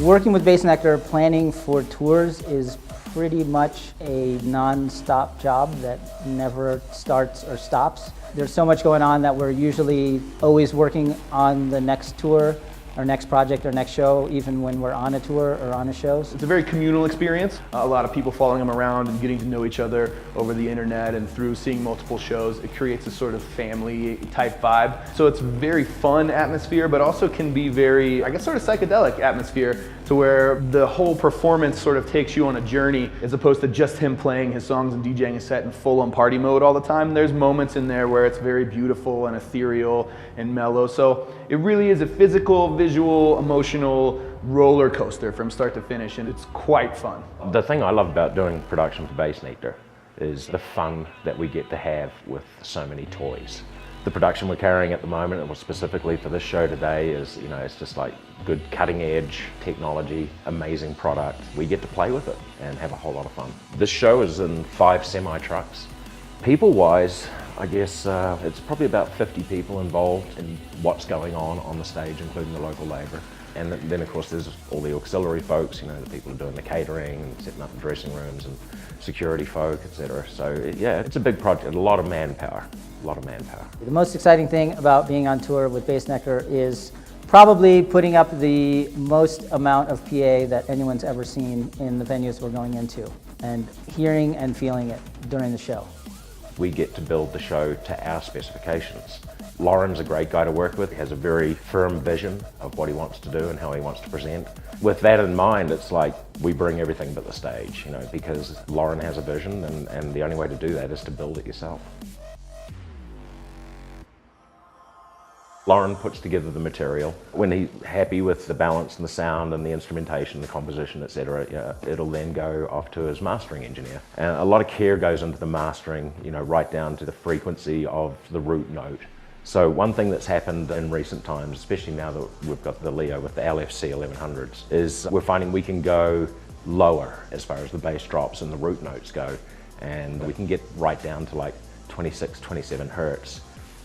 Working with Bassnectar, planning for tours is pretty much a non-stop job that never starts or stops. There's so much going on that we're usually always working on the next tour, our next project, our next show, even when we're on a tour or on a show. It's a very communal experience. A lot of people following them around and getting to know each other over the internet and through seeing multiple shows. It creates a sort of family type vibe. So it's a very fun atmosphere, but also can be very, I guess, sort of psychedelic atmosphere, to where the whole performance sort of takes you on a journey as opposed to just him playing his songs and DJing a set in full-on party mode all the time. There's moments in there where it's very beautiful and ethereal and mellow. So it really is a physical, visual, emotional roller coaster from start to finish, and it's quite fun. The thing I love about doing production for Bassnectar is the fun that we get to have with so many toys. The production we're carrying at the moment, and specifically for this show today, is, you know, it's just like good cutting edge technology, amazing product. We get to play with it and have a whole lot of fun. This show is in 5 semi-trucks. People-wise, I guess it's probably about 50 people involved in what's going on the stage, including the local labour. And then of course there's all the auxiliary folks, you know, the people who are doing the catering and setting up the dressing rooms and security folk, etc. So yeah, it's a big project, a lot of manpower, a lot of manpower. The most exciting thing about being on tour with Bassnectar is probably putting up the most amount of PA that anyone's ever seen in the venues we're going into, and hearing and feeling it during the show. We get to build the show to our specifications. Lauren's a great guy to work with. He has a very firm vision of what he wants to do and how he wants to present. With that in mind, it's like we bring everything but the stage, you know, because Lauren has a vision, and the only way to do that is to build it yourself. Lauren puts together the material. When he's happy with the balance and the sound and the instrumentation, the composition, etc., it'll then go off to his mastering engineer. And a lot of care goes into the mastering, you know, right down to the frequency of the root note. So one thing that's happened in recent times, especially now that we've got the Leo with the LFC 1100s, is we're finding we can go lower as far as the bass drops and the root notes go, and we can get right down to like 26, 27 hertz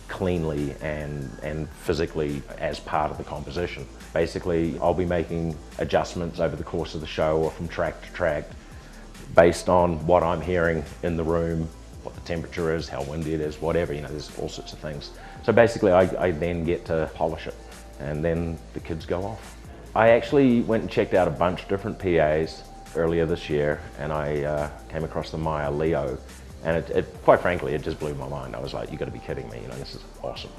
cleanly and physically as part of the composition. Basically, I'll be making adjustments over the course of the show or from track to track based on what I'm hearing in the room, what the temperature is, how windy it is, whatever, you know, there's all sorts of things. So basically I then get to polish it, and then the kids go off. I actually went and checked out a bunch of different PAs earlier this year, and I came across the Meyer Leo, and it quite frankly, it just blew my mind. I was like, you gotta be kidding me, you know, this is awesome.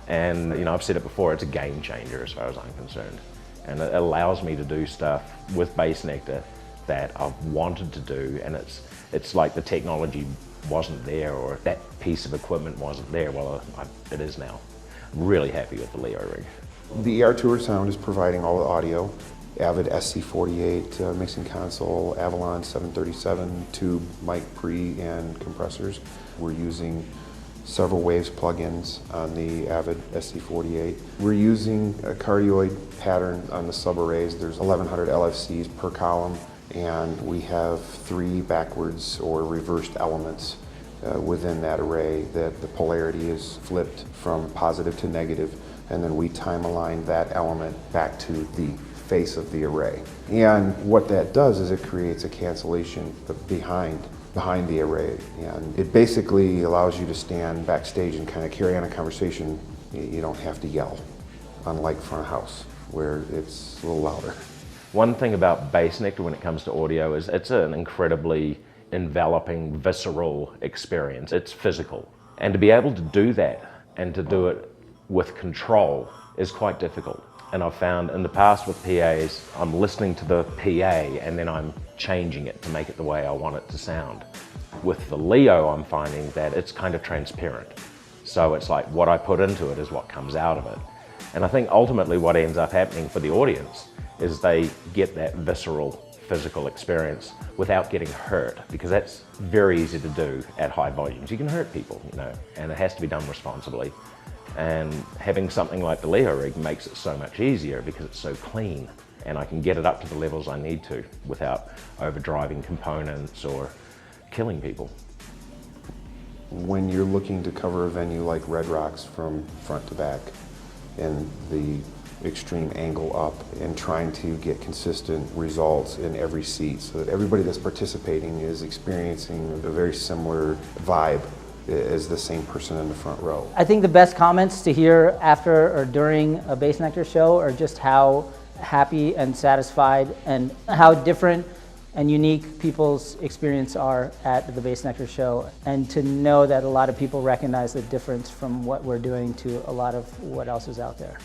And you know, I've said it before, it's a game changer as far as I'm concerned. And it allows me to do stuff with Bassnectar that I've wanted to do, and it's like the technology wasn't there, or that piece of equipment wasn't there. Well, it is now. I'm really happy with the Leo rig. The ER Tour Sound is providing all the audio. Avid SC48 mixing console, Avalon 737 tube mic pre and compressors. We're using several Waves plugins on the Avid SC48. We're using a cardioid pattern on the subarrays. There's 1100 LFCs per column, and we have 3 backwards or reversed elements within that array that the polarity is flipped from positive to negative, and then we time align that element back to the face of the array. And what that does is it creates a cancellation behind the array, and it basically allows you to stand backstage and kind of carry on a conversation. You don't have to yell, unlike front of house where it's a little louder. One thing about Bassnectar when it comes to audio is it's an incredibly enveloping, visceral experience. It's physical. And to be able to do that and to do it with control is quite difficult. And I've found in the past with PAs, I'm listening to the PA and then I'm changing it to make it the way I want it to sound. With the Leo, I'm finding that it's kind of transparent. So it's like what I put into it is what comes out of it. And I think ultimately what ends up happening for the audience is they get that visceral, physical experience without getting hurt, because that's very easy to do at high volumes. You can hurt people, you know, and it has to be done responsibly. And having something like the Leo rig makes it so much easier because it's so clean, and I can get it up to the levels I need to without overdriving components or killing people. when you're looking to cover a venue like Red Rocks from front to back and the extreme angle up and trying to get consistent results in every seat so that everybody that's participating is experiencing a very similar vibe as the same person in the front row. I think the best comments to hear after or during a Bass Nectar show are just how happy and satisfied and how different and unique people's experience are at the Bass Nectar show, and to know that a lot of people recognize the difference from what we're doing to a lot of what else is out there.